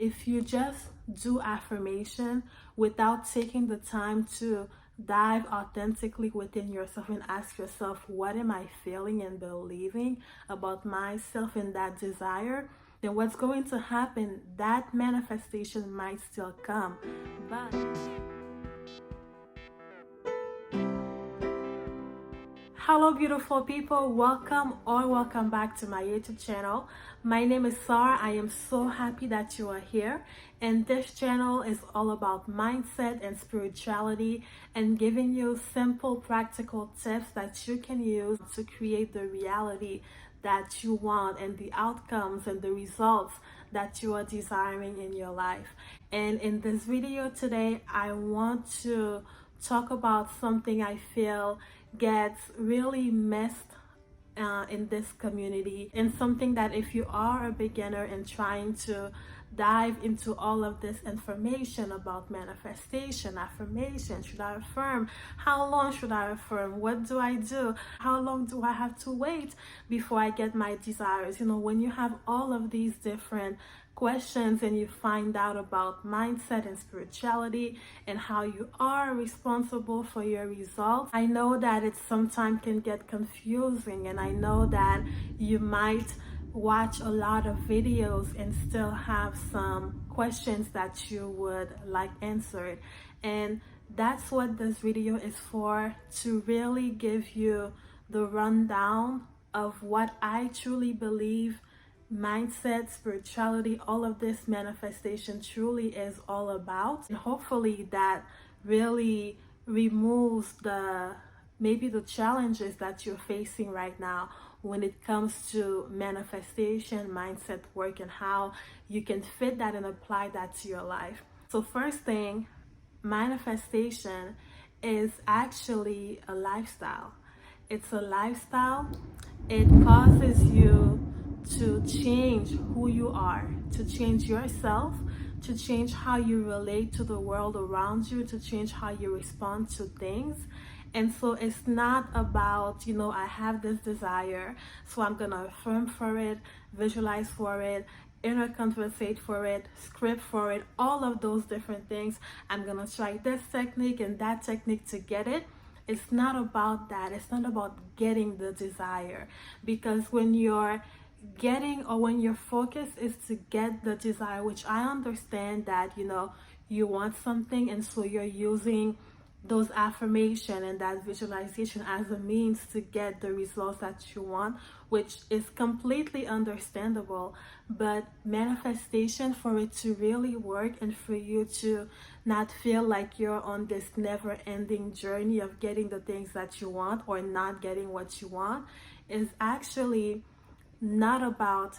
If you just do affirmation without taking the time to dive authentically within yourself and ask yourself, what am I feeling and believing about myself and that desire? Then what's going to happen? That manifestation might still come, but hello beautiful people, welcome back to my YouTube channel. My name is Sarah. I am so happy that you are here, and this channel is all about mindset and spirituality and giving you simple practical tips that you can use to create the reality that you want and the outcomes and the results that you are desiring in your life. And in this video today, I want to talk about something I feel gets really missed in this community, and something that if you are a beginner and trying to dive into all of this information about manifestation, affirmation, should I affirm, how long should I affirm, what do I do, how long do I have to wait before I get my desires? When you have all of these different questions and you find out about mindset and spirituality and how you are responsible for your results, I know that it sometimes can get confusing, and I know that you might watch a lot of videos and still have some questions that you would like answered. And that's what this video is for, to really give you the rundown of what I truly believe mindset, spirituality, all of this manifestation truly is all about. And hopefully that really removes maybe the challenges that you're facing right now when it comes to manifestation, mindset work, and how you can fit that and apply that to your life. So first thing, manifestation is actually a lifestyle. It's a lifestyle. It causes you to change who you are, to change yourself, to change how you relate to the world around you, to change how you respond to things. And so it's not about, I have this desire, so I'm gonna affirm for it, visualize for it, inner conversate for it, script for it, all of those different things. I'm gonna try this technique and that technique to get it. It's not about that. It's not about getting the desire, because when you're getting, or when your focus is to get the desire, which I understand that you want something, and so you're using those affirmation and that visualization as a means to get the results that you want, which is completely understandable. But manifestation, for it to really work and for you to not feel like you're on this never-ending journey of getting the things that you want or not getting what you want, is actually not about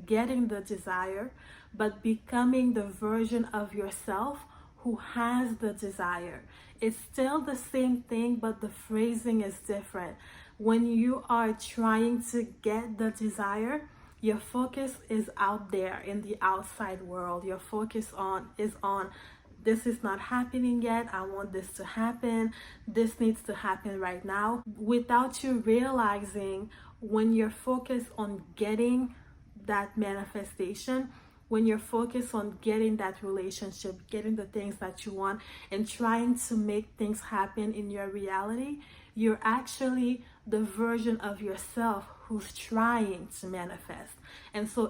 getting the desire, but becoming the version of yourself who has the desire. It's still the same thing, but the phrasing is different. When you are trying to get the desire, your focus is out there in the outside world. Your focus is on this is not happening yet, I want this to happen, this needs to happen right now, without you realizing, when you're focused on getting that manifestation, when you're focused on getting that relationship, getting the things that you want, and trying to make things happen in your reality, you're actually the version of yourself who's trying to manifest. And so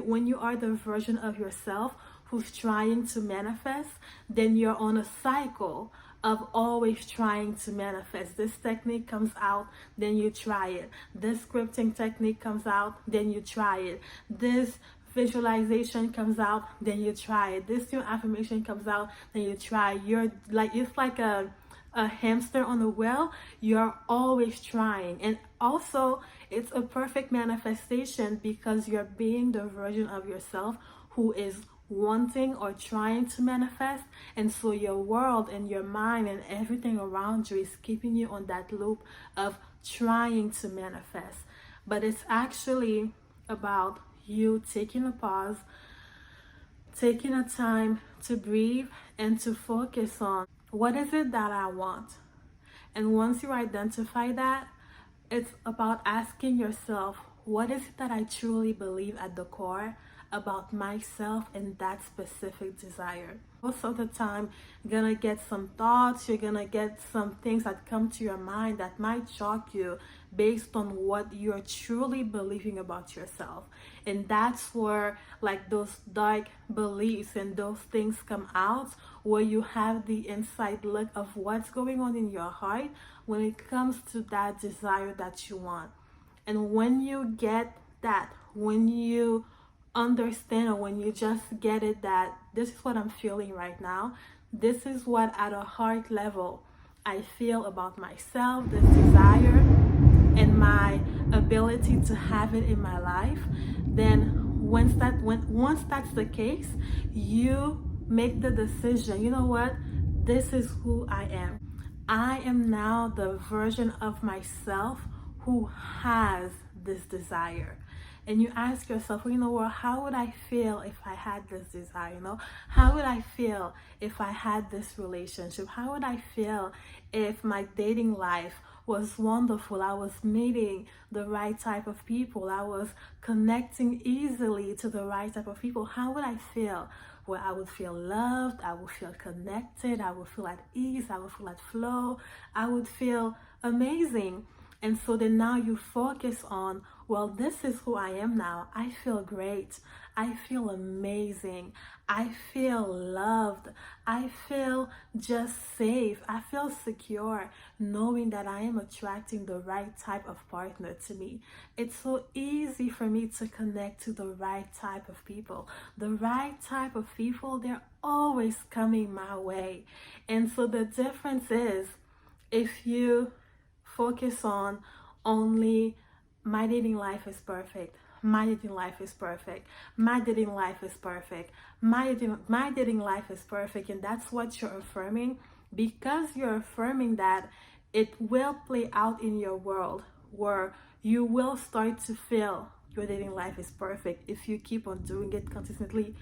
when you are the version of yourself who's trying to manifest, then you're on a cycle of always trying to manifest. This technique comes out, then you try it. This scripting technique comes out, then you try it. This visualization comes out, then you try it. This new affirmation comes out, then you try. It's like a hamster on a wheel. You're always trying. And also, it's a perfect manifestation because you're being the version of yourself who is wanting or trying to manifest, and so your world and your mind and everything around you is keeping you on that loop of trying to manifest. But it's actually about you taking a pause, taking a time to breathe and to focus on, what is it that I want? And once you identify that, it's about asking yourself, what is it that I truly believe at the core about myself and that specific desire. Most of the time, you're gonna get some thoughts, you're gonna get some things that come to your mind that might shock you based on what you're truly believing about yourself. And that's where like those dark beliefs and those things come out, where you have the inside look of what's going on in your heart when it comes to that desire that you want. And when you get that, when you understand, or when you just get it that this is what I'm feeling right now, this is what at a heart level I feel about myself, this desire, and my ability to have it in my life, then once that's the case, you make the decision, you know what, this is who I am. I am now the version of myself who has this desire. And you ask yourself, well, you know what, how would I feel if I had this desire? You know, how would I feel if I had this relationship? How would I feel if my dating life was wonderful? I was meeting the right type of people. I was connecting easily to the right type of people. How would I feel? Well, I would feel loved, I would feel connected, I would feel at ease, I would feel at flow, I would feel amazing. And so then now you focus on, well, this is who I am now. I feel great. I feel amazing. I feel loved. I feel just safe. I feel secure knowing that I am attracting the right type of partner to me. It's so easy for me to connect to the right type of people. The right type of people, they're always coming my way. And so the difference is, if you focus on only my dating life is perfect, my dating life is perfect, my dating life is perfect, my dating life is perfect, and that's what you're affirming, because you're affirming that, it will play out in your world where you will start to feel your dating life is perfect if you keep on doing it consistently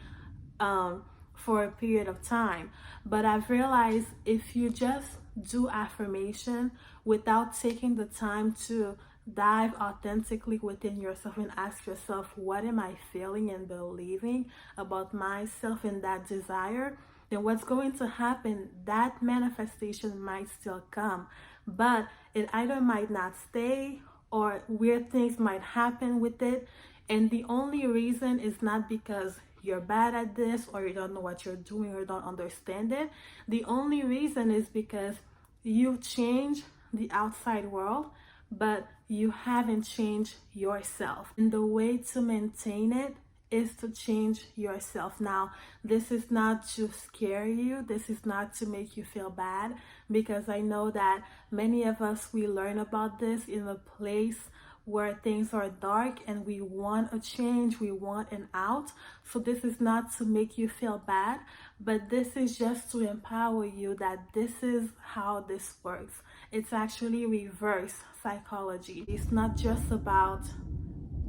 for a period of time. But I've realized if you just do affirmation without taking the time to dive authentically within yourself and ask yourself, what am I feeling and believing about myself and that desire, then what's going to happen, that manifestation might still come, but it either might not stay, or weird things might happen with it. And the only reason is not because you're bad at this, or you don't know what you're doing, or don't understand it. The only reason is because you change the outside world, but you haven't changed yourself. And the way to maintain it is to change yourself. Now, this is not to scare you, this is not to make you feel bad, because I know that many of us, we learn about this in a place where things are dark and we want a change, we want an out. So this is not to make you feel bad, but this is just to empower you that this is how this works. It's actually reverse psychology. It's not just about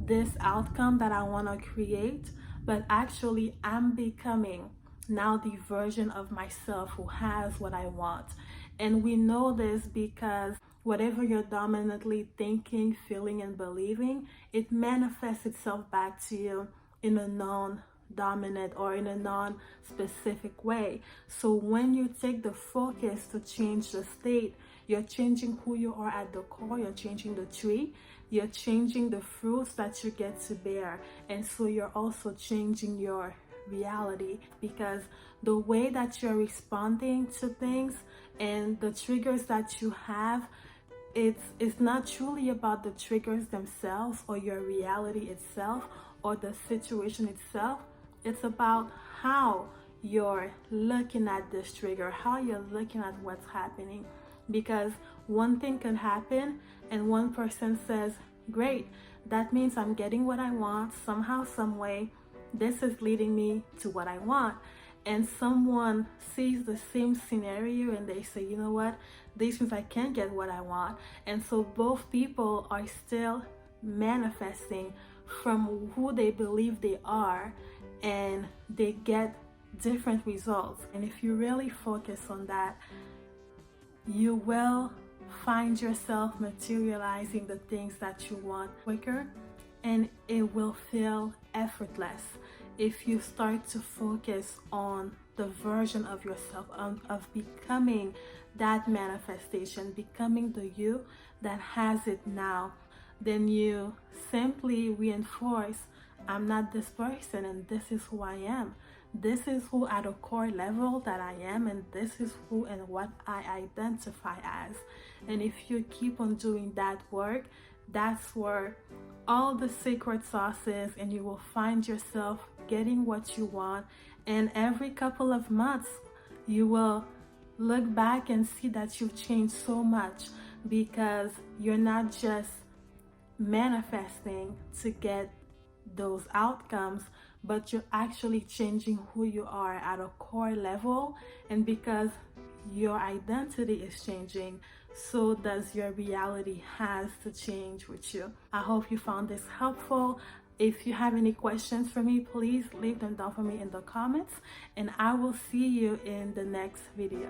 this outcome that I want to create, but actually I'm becoming now the version of myself who has what I want. And we know this because whatever you're dominantly thinking, feeling, and believing, it manifests itself back to you in a non-dominant or in a non-specific way. So when you take the focus to change the state, you're changing who you are at the core, you're changing the tree, you're changing the fruits that you get to bear. And so you're also changing your reality, because the way that you're responding to things and the triggers that you have, it's not truly about the triggers themselves or your reality itself or the situation itself. It's about how you're looking at this trigger, how you're looking at what's happening. Because one thing can happen and one person says, great, that means I'm getting what I want somehow, some way. This is leading me to what I want. And someone sees the same scenario and they say, you know what, this means I can't get what I want. And so both people are still manifesting from who they believe they are, and they get different results. And if you really focus on that, you will find yourself materializing the things that you want quicker, and it will feel effortless. if you start to focus on the version of yourself, of becoming that manifestation, becoming the you that has it now, then you simply reinforce, I'm not this person and this is who I am. This is who at a core level that I am, and this is who and what I identify as. And if you keep on doing that work, that's where all the secret sauces, and you will find yourself getting what you want. And every couple of months, you will look back and see that you've changed so much, because you're not just manifesting to get those outcomes, but you're actually changing who you are at a core level. And because your identity is changing, so does your reality has to change with you. I hope you found this helpful. If you have any questions for me, please leave them down for me in the comments, and I will see you in the next video.